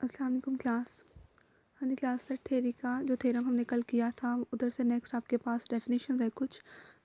अस्सलाम वालेकुम क्लास। हाँ जी, क्लास सेट थ्योरी का जो थ्योरम हमने कल किया था उधर से नेक्स्ट आपके पास डेफिनेशन है कुछ,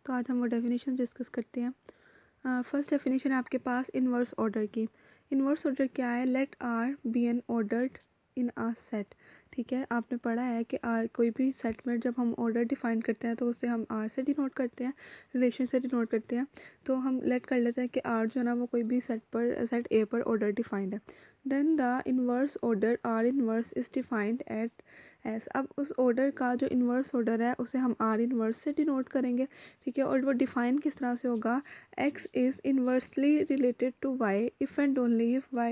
तो आज हम वो डेफिनेशन डिस्कस करते हैं। फर्स्ट डेफिनेशन है आपके पास इन्वर्स ऑर्डर की। इन्वर्स ऑर्डर क्या है? Let R be an ordered in a set. ठीक है, आपने पढ़ा है कि आर कोई भी सेट में जब हम ऑर्डर डिफाइन करते हैं तो उसे हम आर से डिनोट करते हैं, रिलेशन से डिनोट करते हैं। तो हम लेट कर लेते हैं कि आर जो है ना वो कोई भी सेट ए पर ऑर्डर डिफाइंड है। Then the inverse order R inverse is defined at S. अब उस ऑर्डर का जो इन्वर्स ऑर्डर है उसे हम आर इन्वर्स से डिनोट करेंगे। ठीक है, और वो डिफाइन किस तरह से होगा? X is inversely related to Y if and only if Y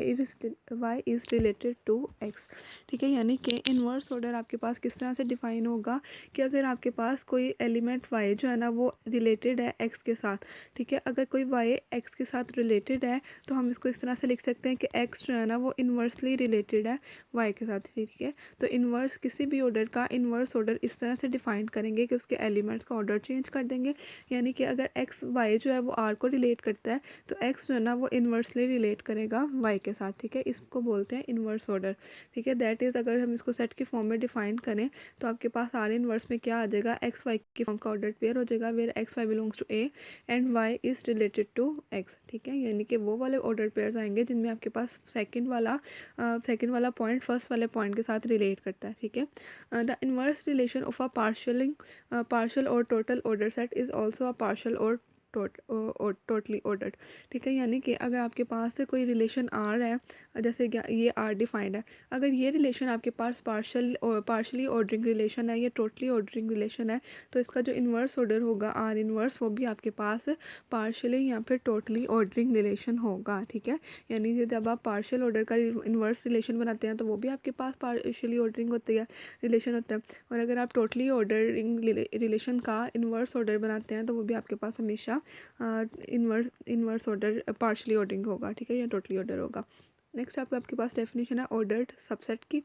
is related to X. ठीक है, यानी कि इन्वर्स ऑर्डर आपके पास किस तरह से डिफाइन होगा कि अगर आपके पास कोई एलिमेंट वाई जो है ना वो रिलेटेड है एक्स के साथ। ठीक है, अगर कोई वाई एक्स के साथ रिलेटेड है तो हम इसको इस तरह से लिख सकते हैं कि एक्स जो है ना वो इन्वर्सली रिलेटेड है वाई के साथ। ठीक है, तो इन्वर्स किसी भी ऑर्डर का इन्वर्स ऑर्डर इस तरह से डिफाइन करेंगे कि उसके एलिमेंट्स का ऑर्डर चेंज कर देंगे। यानी कि अगर एक्स वाई जो है वो आर को रिलेट करता है तो एक्स जो है ना वो इन्वर्सली रिलेट करेगा वाई के साथ। ठीक है, इसको बोलते हैं इन्वर्स ऑर्डर। ठीक है, दैट इज़ अगर हम इसको सेट की फॉर्म में डिफाइन करें तो आपके पास आर इन्वर्स में क्या आ जाएगा? एक्स वाई की फॉर्म का ऑर्डर पेयर हो जाएगा where X Y belongs to A and Y is related to X. ठीक है, यानी कि वो वाले ऑर्डर पेयर्स आएंगे जिनमें आपके पास सेकंड वाला पॉइंट फर्स्ट वाले पॉइंट के साथ रिलेट करता है। ठीक है, the inverse relation of a partial or total order set is also a partial or totally ordered. ठीक है, यानी कि अगर आपके पास से कोई रिलेशन आर है, जैसे ये आर डिफाइंड है, अगर ये रिलेशन आपके पास पार्शली ऑर्डरिंग रिलेशन है या टोटली ऑर्डरिंग रिलेशन है तो इसका जो इन्वर्स ऑर्डर होगा आर इन्वर्स वो भी आपके पास पार्शली या फिर टोटली ऑर्डरिंग रिलेशन होगा। ठीक है, यानी कि जब आप पार्शियल ऑर्डर का इन्वर्स रिलेशन बनाते हैं तो वो भी आपके पास पार्शली ऑर्डरिंग होती है, रिलेशन होता है। और अगर आप टोटली ऑर्डरिंग रिलेशन का इन्वर्स ऑर्डर बनाते हैं तो वो भी आपके पास हमेशा इन्वर्स ऑर्डर पार्शली ऑर्डरिंग होगा। ठीक है, या टोटली ऑर्डर होगा। नेक्स्ट आपके पास डेफिनेशन है ऑर्डर्ड सबसेट की।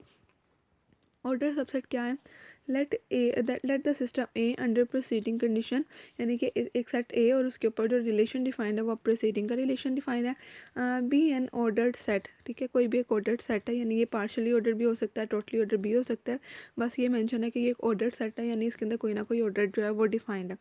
ऑर्डर सबसेट क्या है? Let the system A under proceeding condition, यानी कि एक सेट ए और उसके ऊपर जो रिलेशन डिफाइंड है वो प्रोसीडिंग का रिलेशन डिफाइंड है। B an ordered set. ठीक है, कोई भी एक ऑर्डर्ड सेट है, यानी ये पार्शली ऑर्डर भी हो सकता है, टोटली ऑर्डर भी हो सकता है। बस ये मेंशन है कि ये एक ऑर्डर्ड सेट है, यानी इसके अंदर कोई ना कोई ऑर्डर जो है वो डिफाइंड है।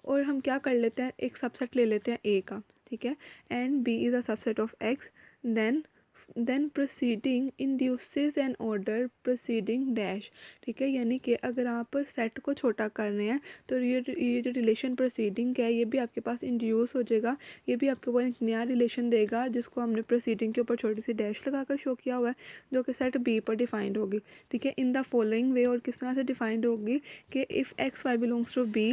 और हम क्या कर लेते हैं, एक सबसेट ले लेते हैं ए का। ठीक है, and B is a subset of X. Then proceeding induces an order proceeding dash. ठीक है, यानी कि अगर आप सेट को छोटा कर रहे हैं तो ये जो रिलेशन प्रोसीडिंग है ये भी आपके पास इंड्यूस हो जाएगा। ये भी आपको एक नया रिलेशन देगा जिसको हमने प्रोसीडिंग के ऊपर छोटी सी डैश लगाकर शो किया हुआ है, जो कि सेट बी पर डिफाइंड होगी। ठीक है, इन द फॉलोइंग वे, और किस तरह से डिफाइंड होगी कि if X Y belongs to B,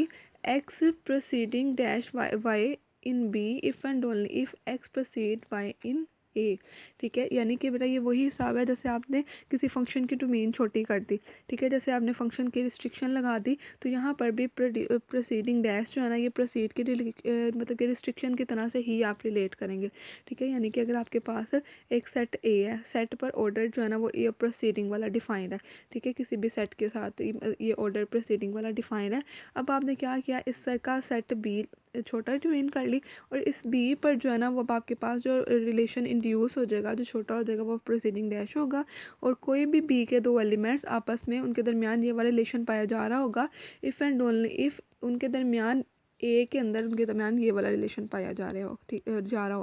X proceeding dash Y in B if and only if X proceed Y in A. ठीक है, यानी कि बेटा ये वही हिसाब है जैसे आपने किसी फंक्शन की डोमेन छोटी कर दी। ठीक है, जैसे आपने फंक्शन की रिस्ट्रिक्शन लगा दी तो यहाँ पर भी प्रोसीडिंग डैश जो है ना ये प्रोसीड की मतलब कि रिस्ट्रिक्शन की तरह से ही आप रिलेट करेंगे। ठीक है, यानी कि अगर आपके पास एक सेट ए है, सेट पर ऑर्डर जो है ना वो ये प्रोसीडिंग वाला डिफाइंड है। ठीक है, किसी भी सेट के साथ ये ऑर्डर प्रोसीडिंग वाला डिफाइंड है। अब आपने क्या किया, इस सेट का सेट बी छोटा डोमेन कर ली और इस बी पर जो है ना वो अब आपके पास जो रिलेशन इंड्यूस हो जाएगा, जो छोटा हो जाएगा वो प्रोसीडिंग डैश होगा। और कोई भी बी के दो एलिमेंट्स आपस में उनके दरमियान ये वाला रिलेशन पाया जा रहा होगा इफ़ एंड ओनली इफ़ उनके दरमियान ए के अंदर उनके दरमियान ये वाला रिलेशन पाया जा रहा हो।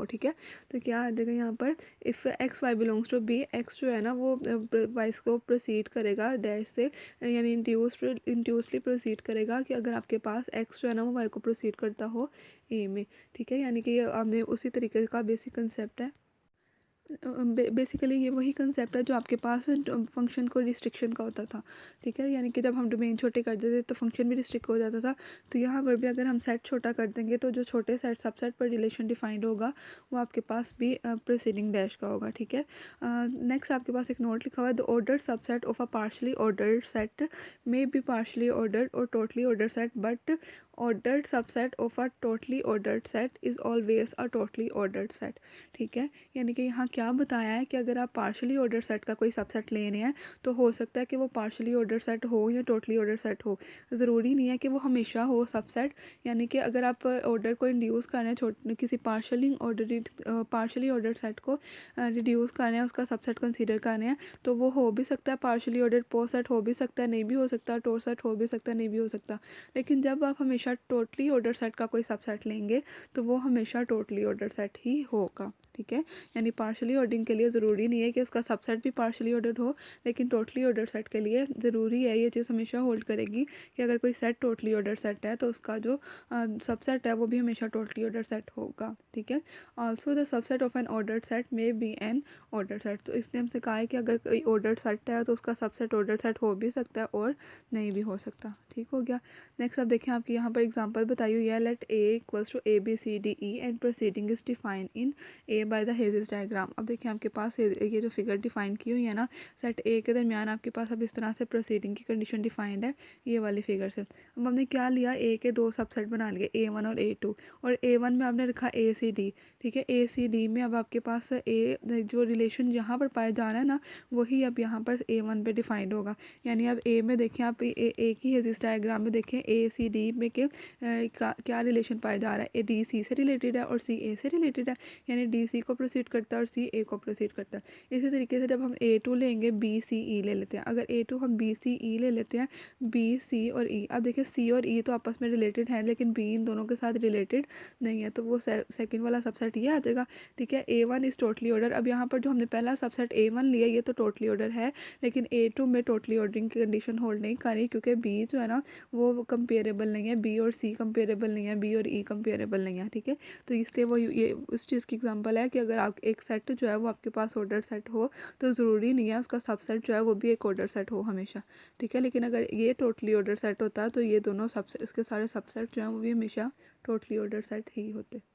ठीक है, तो क्या आ जाएगा यहाँ पर, if X Y belongs to B, X जो है ना वो वाई को प्रोसीड करेगा डैश से, यानी इंड्यूसली प्रोसीड करेगा कि अगर आपके पास एक्स जो है ना वो वाई को प्रोसीड करता हो ए में। ठीक है, यानी कि ये आपने उसी तरीके का बेसिक कंसेप्ट है। बेसिकली ये वही कंसेप्ट है जो आपके पास फंक्शन को रिस्ट्रिक्शन का होता था। ठीक है, यानी कि जब हम डोमेन छोटे कर देते तो फंक्शन भी रिस्ट्रिक्ट हो जाता था। तो यहाँ पर भी अगर हम सेट छोटा कर देंगे तो जो छोटे सेट सबसेट पर रिलेशन डिफाइंड होगा वो आपके पास भी प्रोसीडिंग डैश का होगा। ठीक है, नेक्स्ट आपके पास एक नोट लिखा हुआ है, the ordered subset of a partially ordered set may be partially ordered or totally ordered set, but ordered subset of a totally ordered set is always a totally ordered set। ठीक है, यानी कि यहाँ क्या बताया है कि अगर आप पार्शली ऑर्डर सेट का कोई सबसेट ले रहे हैं तो हो सकता है कि वो पार्शली ऑर्डर सेट हो या टोटली ऑर्डर सेट हो। ज़रूरी नहीं है कि वो हमेशा हो सबसेट। यानी कि अगर आप ऑर्डर को इंड्यूस कर रहे हैं किसी पार्शली ऑर्डर सेट को रिड्यूस कर रहे हैं, उसका सबसेट कंसीडर कर रहे हैं, तो वो हो भी सकता है पार्शली ऑर्डर पो सेट हो भी सकता है, नहीं भी हो सकता, टोर सेट हो भी सकता है, नहीं भी हो सकता। लेकिन जब आप हमेशा टोटली ऑर्डर सेट का कोई सबसेट लेंगे तो वो हमेशा टोटली ऑर्डर सेट ही होगा। ठीक है, यानी पार्शली ऑर्डरिंग के लिए ज़रूरी नहीं है कि उसका सबसेट भी पार्शली ऑर्डर हो, लेकिन टोटली ऑर्डर सेट के लिए ज़रूरी है, ये चीज़ हमेशा होल्ड करेगी कि अगर कोई सेट टोटली ऑर्डर सेट है तो उसका जो सबसेट है वो भी हमेशा टोटली ऑर्डर सेट होगा। ठीक है, also the subset of an order set may be an order set. तो इसने हमसे कहा है कि अगर कोई ऑर्डर सेट है तो उसका सबसेट ऑर्डर सेट हो भी सकता है और नहीं भी हो सकता। ठीक हो गया। नेक्स्ट आप देखें, आपकी यहाँ पर एग्जांपल बताई हुई है, let A equals to a b c d e and proceeding is defined in A by the Hasse diagram. अब देखिए आपके पास ये जो फिगर डिफाइन की हुई है ना, सेट ए के दरमियान आपके पास अब इस तरह से प्रोसीडिंग की कंडीशन डिफाइंड है ये वाली फिगर से। अब हमने क्या लिया, ए के दो सबसेट बना लिए, A1 और A2, और A1 में आपने रखा ACD। ठीक है, ACD में अब आपके पास ए जो रिलेशन यहाँ पर पाया जा रहा है ना, वही अब यहाँ पर A1 पे डिफाइंड होगा। यानी अब ए में देखें आप, ए की हेजिस डायग्राम में देखें ACD में के क्या रिलेशन पाया जा रहा है, ए डी सी से रिलेटेड है और सी ए से रिलेटेड है, यानी डी सी को प्रोसीड करता है और सी ए को प्रोसीड करता है। इसी तरीके से जब हम A2 लेंगे, बी सी ई ले लेते हैं, अगर A2 हम बी सी ई ले लेते हैं, बी सी और ई, अब देखिए सी और ई तो आपस में रिलेटेड है लेकिन बी इन दोनों के साथ रिलेटेड नहीं है, तो वो सेकंड वाला सबसेट ये आ जाएगा। ठीक है, A1 इज़ टोटली ऑर्डर। अब यहाँ पर जो हमने पहला सबसेट A1 लिया ये तो टोटली ऑर्डर है, लेकिन A2 में टोटली ऑर्डरिंग की कंडीशन होल्ड नहीं कर रही, क्योंकि बी जो है ना वो कंपेरेबल नहीं है, बी और सी कंपेरेबल नहीं है, बी और ई कंपेरेबल नहीं है। ठीक है, तो इसलिए वो ये उस चीज़ की एग्जांपल है कि अगर आप एक सेट जो है वो आपके पास ऑर्डर सेट हो तो ज़रूरी नहीं है उसका सबसेट जो है वो भी एक ऑर्डर सेट हो हमेशा। ठीक है, लेकिन अगर ये टोटली ऑर्डर सेट होता तो ये दोनों सबसेट, इसके सारे सबसेट जो हैं वो भी हमेशा टोटली ऑर्डर सेट ही होते।